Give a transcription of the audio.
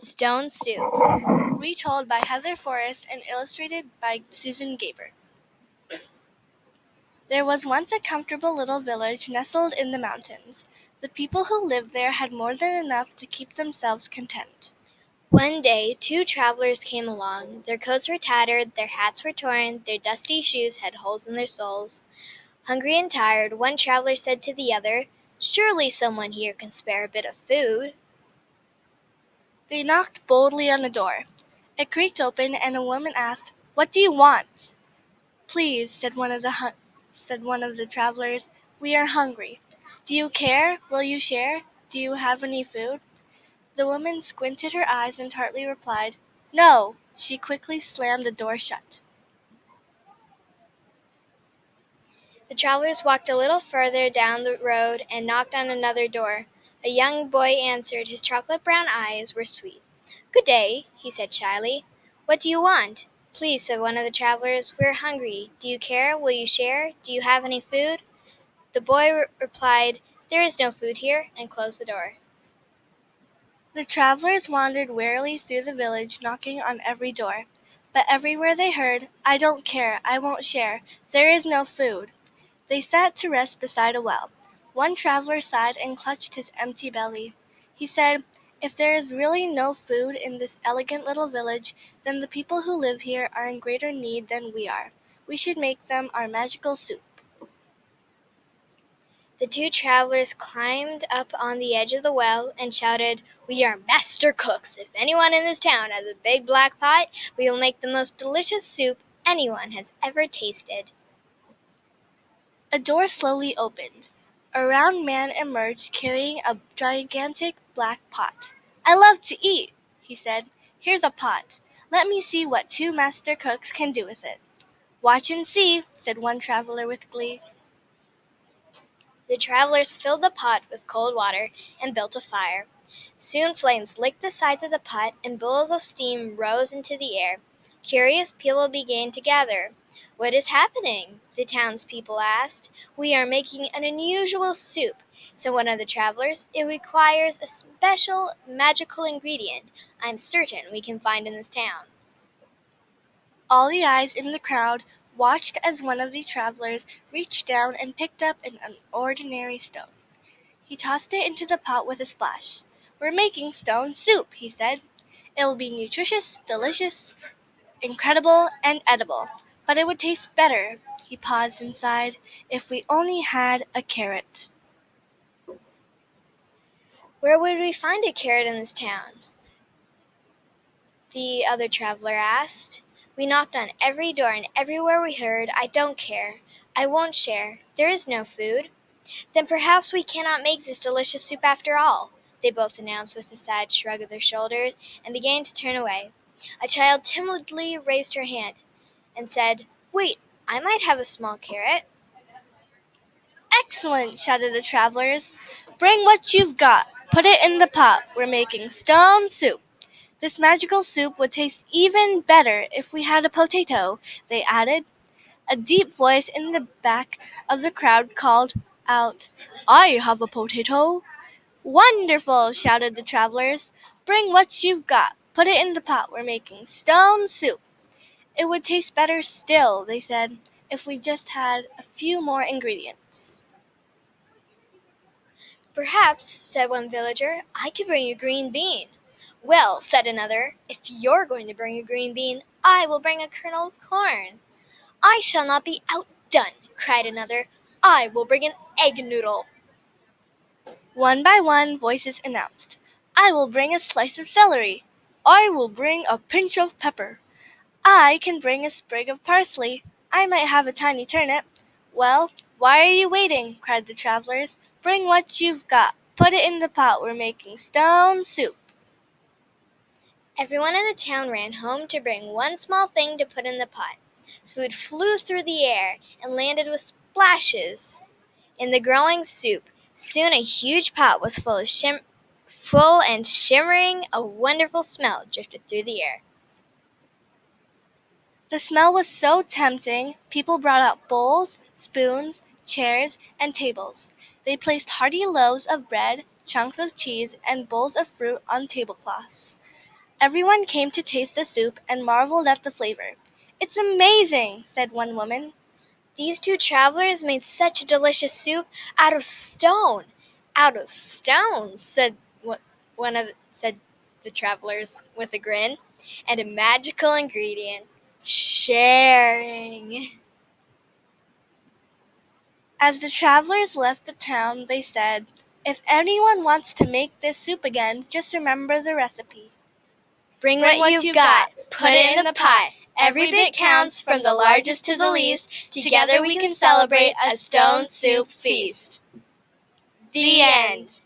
Stone Soup. Retold by Heather Forrest and illustrated by Susan Gaber. There was once a comfortable little village nestled in the mountains. The people who lived there had more than enough to keep themselves content. One day, two travelers came along. Their coats were tattered, their hats were torn, their dusty shoes had holes in their soles. Hungry and tired, one traveler said to the other, "Surely someone here can spare a bit of food." They knocked boldly on the door. It creaked open, and a woman asked, "What do you want?" "Please," said one of the travelers, "we are hungry. Do you care? Will you share? Do you have any food?" The woman squinted her eyes and tartly replied, "No." She quickly slammed the door shut. The travelers walked a little further down the road and knocked on another door. A young boy answered. His chocolate-brown eyes were sweet. "Good day," he said shyly. "What do you want?" "Please," said one of the travelers, "we're hungry. Do you care? Will you share? Do you have any food?" The boy replied, "There is no food here," and closed the door. The travelers wandered wearily through the village, knocking on every door. But everywhere they heard, "I don't care, I won't share, there is no food." They sat to rest beside a well. One traveler sighed and clutched his empty belly. He said, "If there is really no food in this elegant little village, then the people who live here are in greater need than we are. We should make them our magical soup." The two travelers climbed up on the edge of the well and shouted, "We are master cooks. If anyone in this town has a big black pot, we will make the most delicious soup anyone has ever tasted." A door slowly opened. A round man emerged carrying a gigantic black pot. "I love to eat," he said. "Here's a pot. Let me see what two master cooks can do with it." "Watch and see," said one traveler with glee. The travelers filled the pot with cold water and built a fire. Soon flames licked the sides of the pot and billows of steam rose into the air. Curious people began to gather. "What is happening?" the townspeople asked. "We are making an unusual soup," said one of the travelers. "It requires a special magical ingredient I'm certain we can find in this town." All the eyes in the crowd watched as one of the travelers reached down and picked up an ordinary stone. He tossed it into the pot with a splash. "We're making stone soup," he said. "It will be nutritious, delicious, incredible, and edible. But it would taste better," he paused and sighed, "if we only had a carrot." "Where would we find a carrot in this town?" the other traveler asked. "We knocked on every door, and everywhere we heard, 'I don't care, I won't share, there is no food.'" "Then perhaps we cannot make this delicious soup after all," they both announced with a sad shrug of their shoulders, and began to turn away. A child timidly raised her hand and said, "Wait, I might have a small carrot." "Excellent!" shouted the travelers. "Bring what you've got. Put it in the pot. We're making stone soup. This magical soup would taste even better if we had a potato," they added. A deep voice in the back of the crowd called out, "I have a potato." "Wonderful!" shouted the travelers. "Bring what you've got. Put it in the pot. We're making stone soup." "It would taste better still," they said, "if we just had a few more ingredients." "Perhaps," said one villager, "I could bring a green bean." "Well," said another, "if you're going to bring a green bean, I will bring a kernel of corn." "I shall not be outdone," cried another. "I will bring an egg noodle." One by one, voices announced, "I will bring a slice of celery." "I will bring a pinch of pepper." "I can bring a sprig of parsley." "I might have a tiny turnip." "Well, why are you waiting?" cried the travelers. "Bring what you've got. Put it in the pot. We're making stone soup." Everyone in the town ran home to bring one small thing to put in the pot. Food flew through the air and landed with splashes in the growing soup. Soon a huge pot was full and shimmering. A wonderful smell drifted through the air. The smell was so tempting, people brought out bowls, spoons, chairs, and tables. They placed hearty loaves of bread, chunks of cheese, and bowls of fruit on tablecloths. Everyone came to taste the soup and marveled at the flavor. "It's amazing," said one woman. "These two travelers made such a delicious soup out of stone." "Out of stone," said the travelers with a grin. "And a magical ingredient, sharing." As the travelers left the town, they said, "If anyone wants to make this soup again, just remember the recipe. Bring what you've got, put it in the pot. Every bit counts, from the largest to the least. Together we can celebrate a stone soup feast." The end.